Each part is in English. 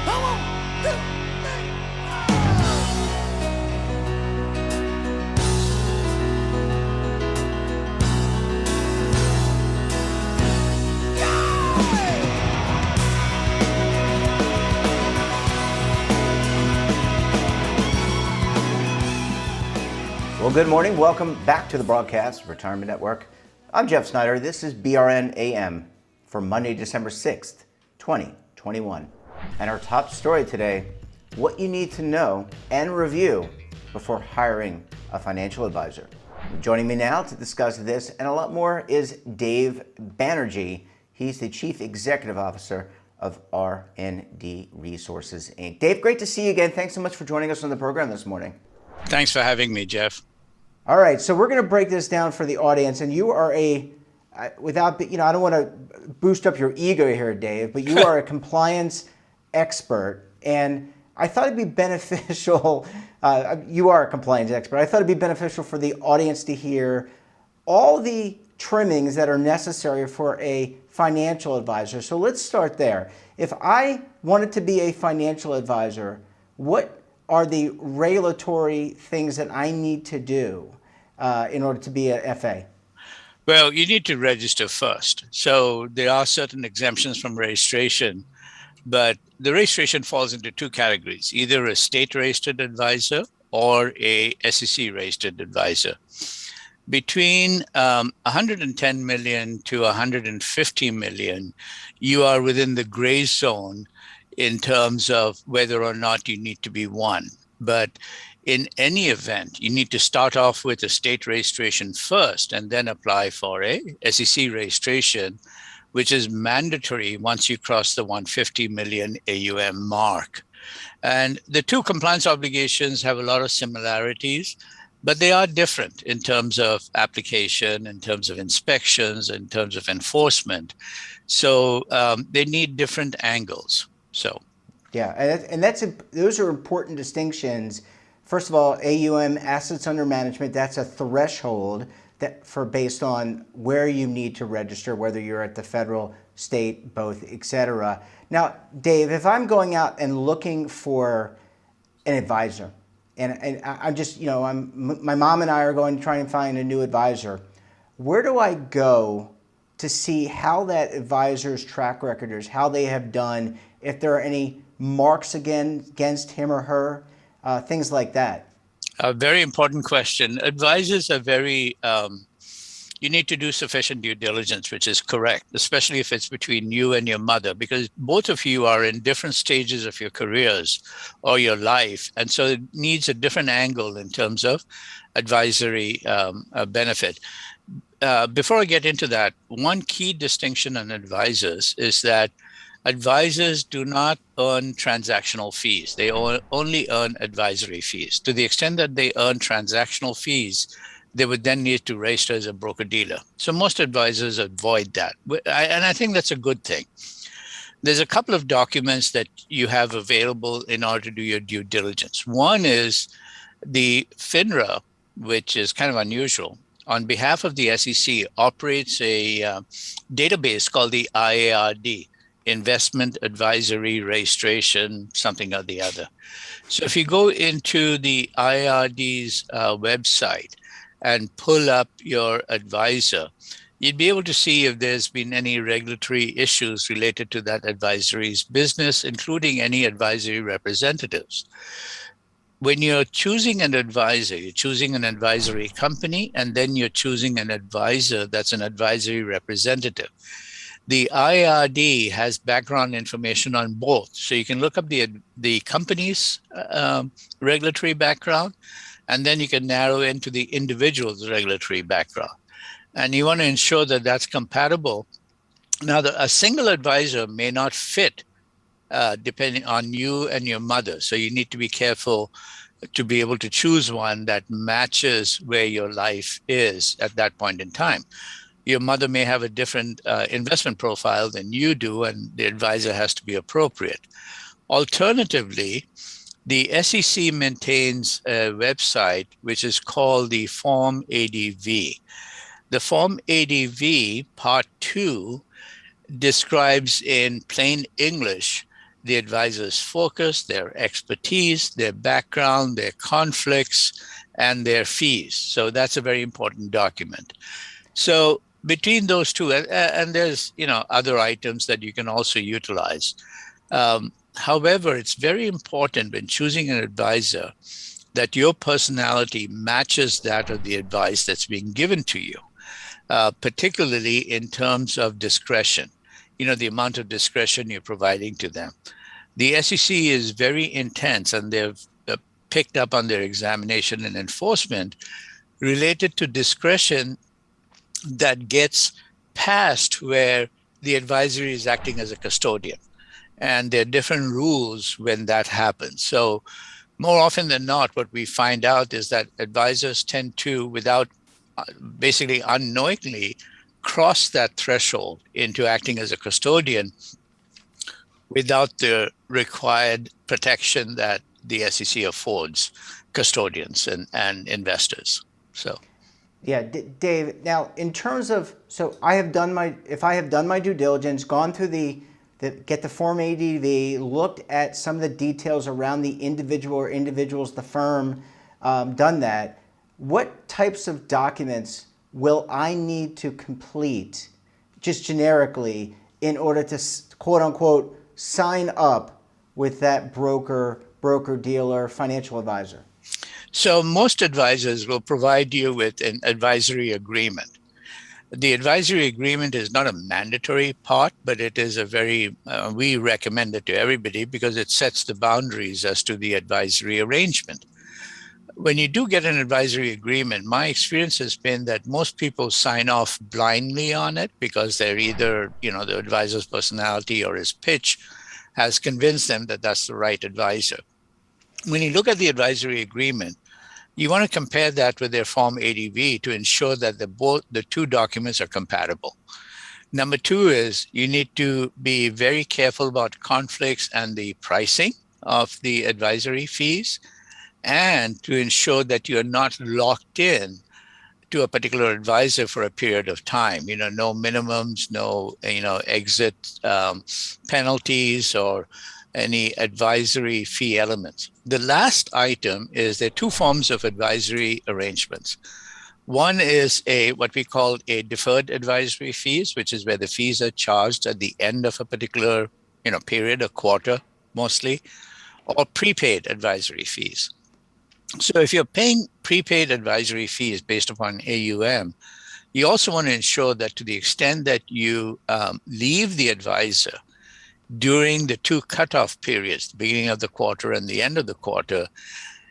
Come on, 2, 3. Well, good morning. Welcome back to the broadcast, Retirement Network. I'm Jeff Snyder. This is BRN AM for Monday, December 6th, 2021. And our top story today, what you need to know and review before hiring a financial advisor. Joining me now to discuss this and a lot more is Dave Banerjee. He's the Chief Executive Officer of R&D Resources, Inc. Dave, great to see you again. Thanks so much for joining us on the program this morning. Thanks for having me, Jeff. All right, so we're going to break this down for the audience, and you are I don't want to boost up your ego here, Dave, but you are a compliance expert, and I thought it'd be beneficial, you are a compliance expert, I thought it'd be beneficial for the audience to hear all the trimmings that are necessary for a financial advisor. So let's start there. If I wanted to be a financial advisor, what are the regulatory things that I need to do in order to be a FA? Well, you need to register first. So there are certain exemptions from registration, but the registration falls into two categories, either a state-registered advisor or a SEC-registered advisor. Between 110 million to 150 million, you are within the gray zone in terms of whether or not you need to be one. But in any event, you need to start off with a state registration first and then apply for a SEC registration, which is mandatory once you cross the 150 million AUM mark. And the two compliance obligations have a lot of similarities, but they are different in terms of application, in terms of inspections, in terms of enforcement. So they need different angles. So, yeah, and those are important distinctions. First of all, AUM, assets under management, that's a threshold based on where you need to register, whether you're at the federal, state, both, et cetera. Now, Dave, if I'm going out and looking for an advisor, and I'm just, my mom and I are going to try and find a new advisor, where do I go to see how that advisor's track record is, how they have done, if there are any marks against him or her, things like that? A very important question. Advisors are you need to do sufficient due diligence, which is correct, especially if it's between you and your mother, because both of you are in different stages of your careers or your life. And so it needs a different angle in terms of advisory benefit. Before I get into that, one key distinction on advisors is that advisors do not earn transactional fees. They only earn advisory fees. To the extent that they earn transactional fees, they would then need to register as a broker-dealer. So most advisors avoid that. And I think that's a good thing. There's a couple of documents that you have available in order to do your due diligence. One is the FINRA, which is kind of unusual, on behalf of the SEC, operates a database called the IARD, Investment Advisory Registration, something or the other. So if you go into the IRD's website and pull up your advisor, you'd be able to see if there's been any regulatory issues related to that advisory's business, including any advisory representatives. When you're choosing an advisor, you're choosing an advisory company, and then you're choosing an advisor that's an advisory representative. The IRD has background information on both. So you can look up the company's regulatory background, and then you can narrow into the individual's regulatory background. And you want to ensure that that's compatible. Now, a single advisor may not fit depending on you and your mother. So you need to be careful to be able to choose one that matches where your life is at that point in time. Your mother may have a different investment profile than you do, and the advisor has to be appropriate. Alternatively, the SEC maintains a website which is called the Form ADV. The Form ADV Part 2 describes in plain English the advisor's focus, their expertise, their background, their conflicts, and their fees. So that's a very important document. So between those two, and there's other items that you can also utilize. However, it's very important when choosing an advisor that your personality matches that of the advice that's being given to you, particularly in terms of discretion, the amount of discretion you're providing to them. The SEC is very intense, and they've picked up on their examination and enforcement related to discretion that gets passed where the advisory is acting as a custodian. And there are different rules when that happens. So more often than not, what we find out is that advisors tend to, without basically unknowingly, cross that threshold into acting as a custodian without the required protection that the SEC affords custodians and investors. So, yeah, Dave. Now, in terms of, if I have done my due diligence, gone through get the Form ADV, looked at some of the details around the individual or individuals, the firm, done that, what types of documents will I need to complete, just generically, in order to, quote unquote, sign up with that broker, dealer, financial advisor? So most advisors will provide you with an advisory agreement. The advisory agreement is not a mandatory part, but it is we recommend it to everybody because it sets the boundaries as to the advisory arrangement. When you do get an advisory agreement, my experience has been that most people sign off blindly on it because they're either, the advisor's personality or his pitch has convinced them that that's the right advisor. When you look at the advisory agreement, you want to compare that with their Form ADV to ensure that the two documents are compatible. Number two is you need to be very careful about conflicts and the pricing of the advisory fees, and to ensure that you're not locked in to a particular advisor for a period of time. No minimums, no exit penalties or any advisory fee elements. The last item is there are two forms of advisory arrangements. One is what we call a deferred advisory fees, which is where the fees are charged at the end of a particular period, a quarter mostly, or prepaid advisory fees. So if you're paying prepaid advisory fees based upon AUM, you also want to ensure that to the extent that you leave the advisor during the two cutoff periods, the beginning of the quarter and the end of the quarter,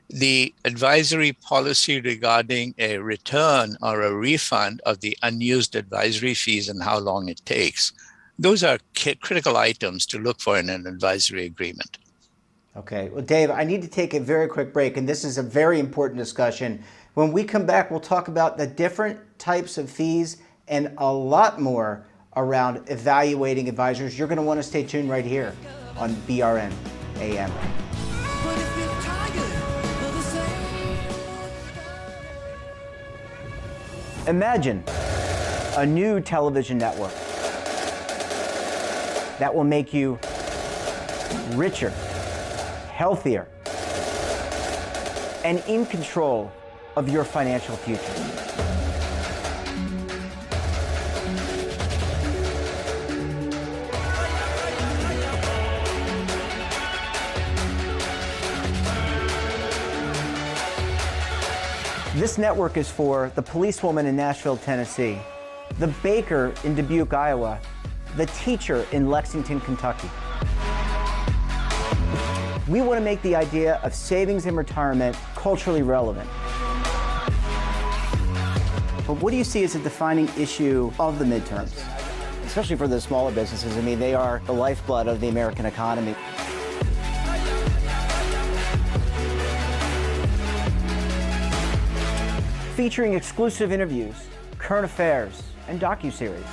the advisory policy regarding a return or a refund of the unused advisory fees and how long it takes, those are critical items to look for in an advisory agreement. Okay. Well, Dave, I need to take a very quick break, and this is a very important discussion. When we come back, we'll talk about the different types of fees and a lot more around evaluating advisors. You're going to want to stay tuned right here on BRN AM. Imagine a new television network that will make you richer, healthier, and in control of your financial future. This network is for the policewoman in Nashville, Tennessee, the baker in Dubuque, Iowa, the teacher in Lexington, Kentucky. We want to make the idea of savings and retirement culturally relevant. But what do you see as a defining issue of the midterms, especially for the smaller businesses? I mean, they are the lifeblood of the American economy. Featuring exclusive interviews, current affairs, and docuseries.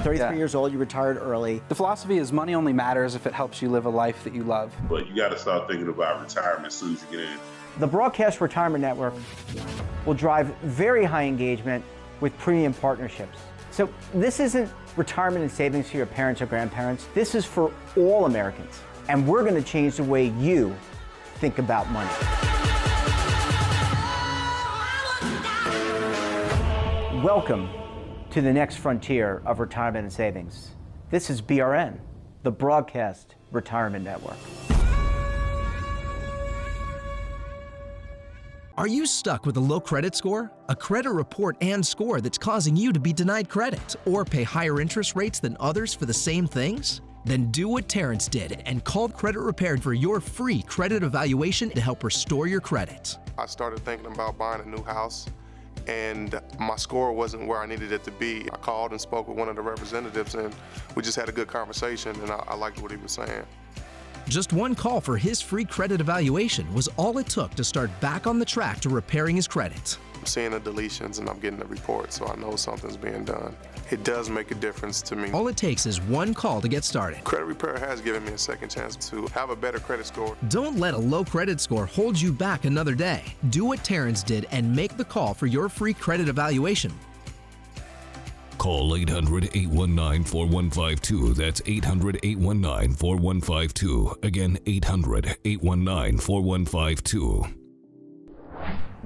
33 years old, you retired early. The philosophy is money only matters if it helps you live a life that you love. But you got to start thinking about retirement as soon as you get in. The Broadcast Retirement Network will drive very high engagement with premium partnerships. So this isn't retirement and savings for your parents or grandparents. This is for all Americans. and we're going to change the way you think about money. Welcome to the next frontier of retirement and savings. This is BRN, the Broadcast Retirement Network. Are you stuck with a low credit score? A credit report and score that's causing you to be denied credit or pay higher interest rates than others for the same things? Then do what Terrence did and call Credit Repaired for your free credit evaluation to help restore your credit. I started thinking about buying a new house, and my score wasn't where I needed it to be. I called and spoke with one of the representatives, and we just had a good conversation, and I liked what he was saying. Just one call for his free credit evaluation was all it took to start back on the track to repairing his credit. I'm seeing the deletions and I'm getting the report, so I know something's being done. It does make a difference to me. All it takes is one call to get started. Credit Repair has given me a second chance to have a better credit score. Don't let a low credit score hold you back another day. Do what Terrence did and make the call for your free credit evaluation. Call 800-819-4152. That's 800-819-4152. Again, 800-819-4152.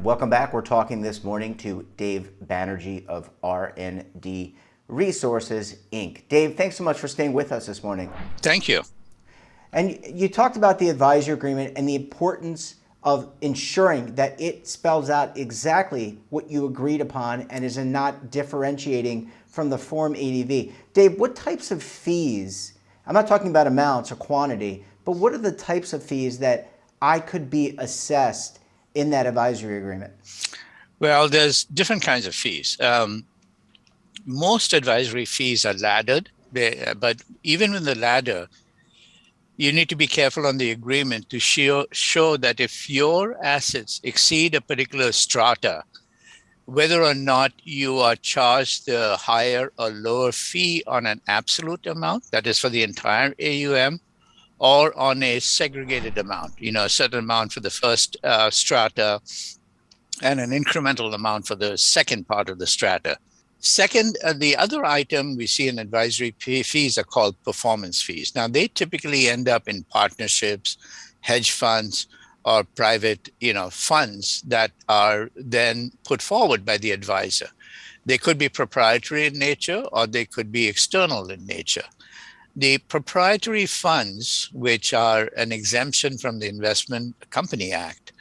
Welcome back. We're talking this morning to Dave Banerjee of R&D Resources, Inc. Dave, thanks so much for staying with us this morning. Thank you. And you talked about the advisory agreement and the importance of ensuring that it spells out exactly what you agreed upon and is not differentiating from the Form ADV. Dave, what types of fees, I'm not talking about amounts or quantity, but what are the types of fees that I could be assessed in that advisory agreement? Well, there's different kinds of fees. Most advisory fees are laddered, but even with the ladder, you need to be careful on the agreement to show that if your assets exceed a particular strata, whether or not you are charged the higher or lower fee on an absolute amount, that is for the entire AUM, or on a segregated amount, a certain amount for the first strata and an incremental amount for the second part of the strata. Second, the other item we see in advisory fees are called performance fees. Now, they typically end up in partnerships, hedge funds, or private, funds that are then put forward by the advisor. They could be proprietary in nature, or they could be external in nature. The proprietary funds, which are an exemption from the Investment Company Act,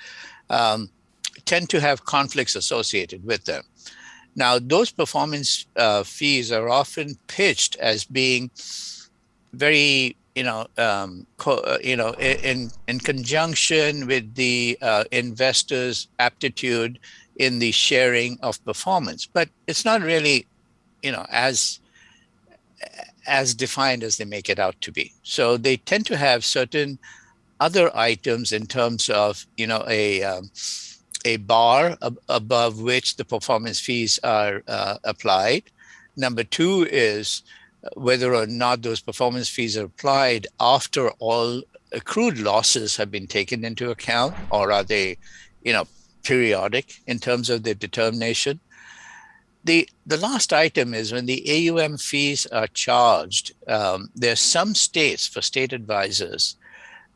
tend to have conflicts associated with them. Now, those performance fees are often pitched as being very, in conjunction with the investor's aptitude in the sharing of performance, but it's not really, as defined as they make it out to be. So they tend to have certain other items in terms of, a bar above which the performance fees are applied. Number two is whether or not those performance fees are applied after all accrued losses have been taken into account, or are they, periodic in terms of their determination. The last item is when the AUM fees are charged, there's some states for state advisors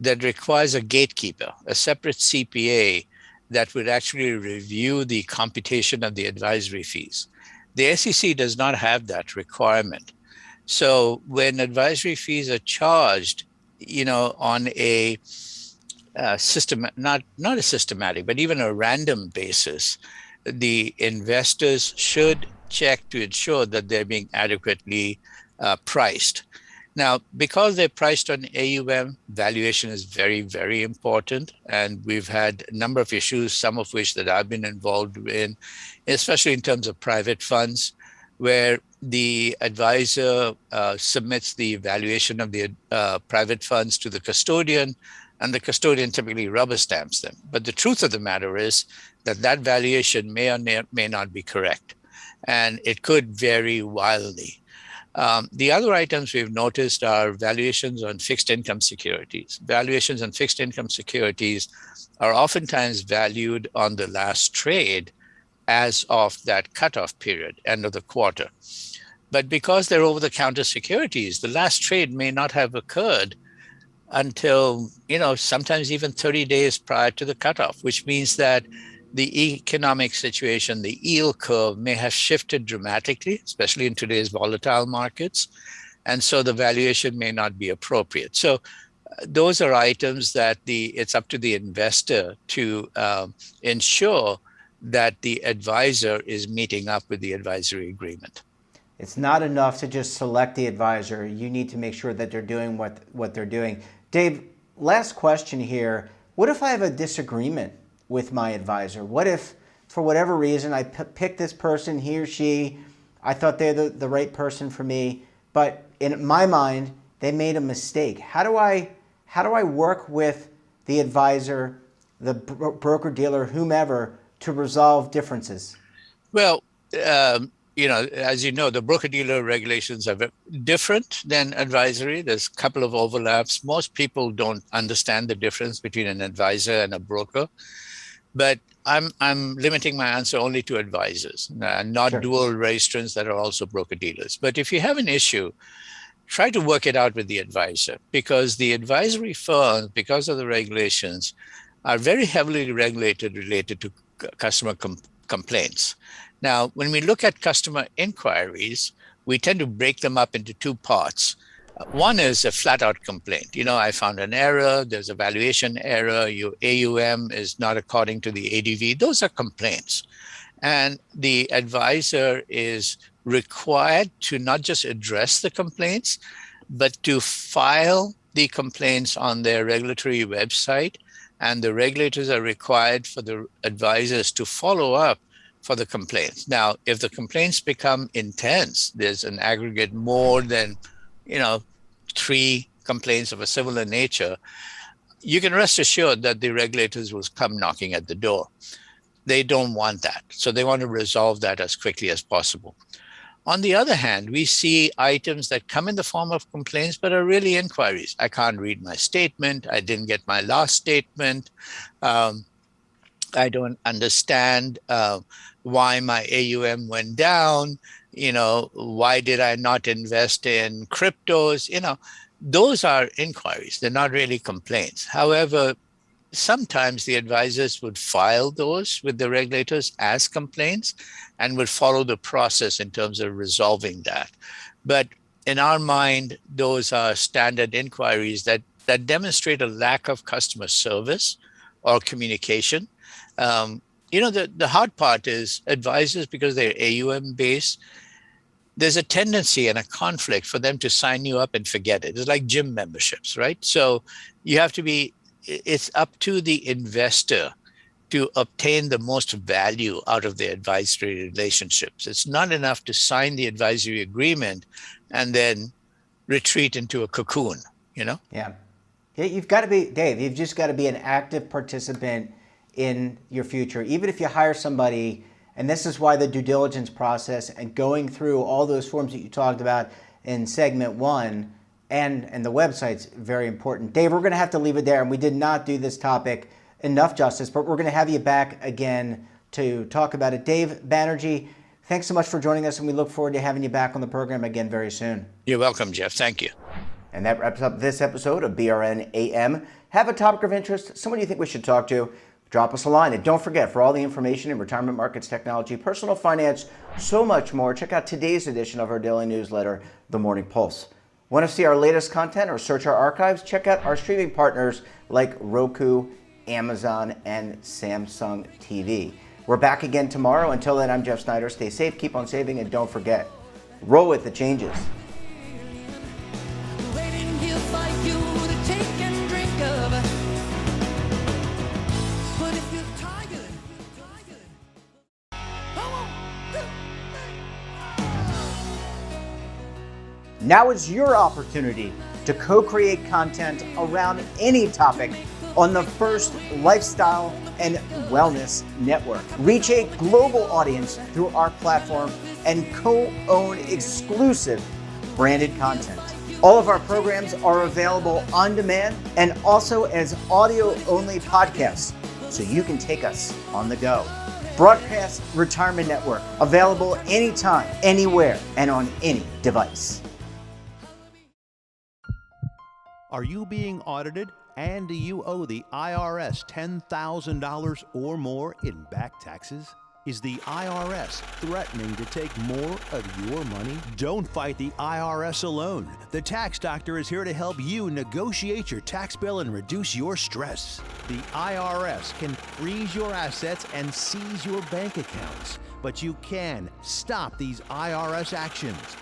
that requires a gatekeeper, a separate CPA that would actually review the computation of the advisory fees. The SEC does not have that requirement. So when advisory fees are charged, on a not a systematic, but even a random basis, the investors should check to ensure that they're being adequately priced. Now, because they're priced on AUM, valuation is very, very important. And we've had a number of issues, some of which that I've been involved in, especially in terms of private funds, where the advisor submits the valuation of the private funds to the custodian, and the custodian typically rubber stamps them. But the truth of the matter is that that valuation may or may not be correct, and it could vary wildly. The other items we've noticed are valuations on fixed income securities. Valuations on fixed income securities are oftentimes valued on the last trade as of that cutoff period, end of the quarter. But because they're over-the-counter securities, the last trade may not have occurred until, sometimes even 30 days prior to the cutoff, which means that the economic situation, the yield curve may have shifted dramatically, especially in today's volatile markets. And so the valuation may not be appropriate. So those are items that it's up to the investor to ensure that the advisor is meeting up with the advisory agreement. It's not enough to just select the advisor. You need to make sure that they're doing what they're doing. Dave, last question here. What if I have a disagreement with my advisor? What if, for whatever reason, I pick this person, he or she, I thought they're the right person for me, but in my mind, they made a mistake. How do I work with the advisor, the broker dealer, whomever, to resolve differences? Well, as you know, the broker-dealer regulations are different than advisory. There's a couple of overlaps. Most people don't understand the difference between an advisor and a broker, but I'm limiting my answer only to advisors, not Sure. dual registrants that are also broker-dealers. But if you have an issue, try to work it out with the advisor, because the advisory firms, because of the regulations, are very heavily regulated related to customer complaints. Now, when we look at customer inquiries, we tend to break them up into two parts. One is a flat out complaint. I found an error, there's a valuation error, your AUM is not according to the ADV. Those are complaints. And the advisor is required to not just address the complaints, but to file the complaints on their regulatory website. And the regulators are required for the advisors to follow up for the complaints. Now, if the complaints become intense, there's an aggregate more than, 3 complaints of a similar nature, you can rest assured that the regulators will come knocking at the door. They don't want that. So they want to resolve that as quickly as possible. On the other hand, we see items that come in the form of complaints, but are really inquiries. I can't read my statement. I didn't get my last statement. I don't understand why my AUM went down. Why did I not invest in cryptos? Those are inquiries. They're not really complaints. However, sometimes the advisors would file those with the regulators as complaints and would follow the process in terms of resolving that. But in our mind, those are standard inquiries that demonstrate a lack of customer service or communication. The hard part is advisors, because they're AUM based, there's a tendency and a conflict for them to sign you up and forget it. It's like gym memberships, right? So it's up to the investor to obtain the most value out of the advisory relationships. It's not enough to sign the advisory agreement and then retreat into a cocoon, Yeah. You've got to be, Dave, you've just got to be an active participant in your future. Even if you hire somebody, and this is why the due diligence process and going through all those forms that you talked about in segment 1 and the website's very important. Dave, we're going to have to leave it there, and we did not do this topic enough justice, but we're going to have you back again to talk about it. Dave Banerjee, thanks so much for joining us, and we look forward to having you back on the program again very soon. You're welcome, Jeff. Thank you. And that wraps up this episode of BRN AM. Have a topic of interest, someone you think we should talk to, drop us a line. And don't forget, for all the information in retirement markets, technology, personal finance, so much more, check out today's edition of our daily newsletter, The Morning Pulse. Want to see our latest content or search our archives? Check out our streaming partners like Roku, Amazon, and Samsung TV. We're back again tomorrow. Until then, I'm Jeff Snyder. Stay safe, keep on saving, and don't forget, roll with the changes. Now is your opportunity to co-create content around any topic on the First Lifestyle and Wellness Network. Reach a global audience through our platform and co-own exclusive branded content. All of our programs are available on demand and also as audio-only podcasts, so you can take us on the go. Broadcast Retirement Network, available anytime, anywhere, and on any device. Are you being audited and do you owe the IRS $10,000 or more in back taxes? Is the IRS threatening to take more of your money? Don't fight the IRS alone. The Tax Doctor is here to help you negotiate your tax bill and reduce your stress. The IRS can freeze your assets and seize your bank accounts, but you can stop these IRS actions.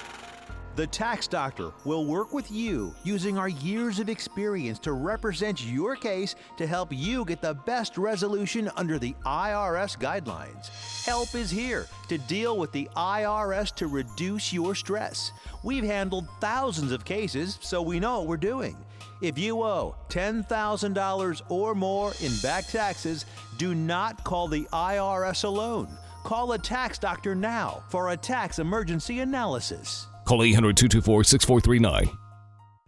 The Tax Doctor will work with you using our years of experience to represent your case to help you get the best resolution under the IRS guidelines. Help is here to deal with the IRS to reduce your stress. We've handled thousands of cases, so we know what we're doing. If you owe $10,000 or more in back taxes, do not call the IRS alone. Call a Tax Doctor now for a tax emergency analysis. Call 800-224-6439.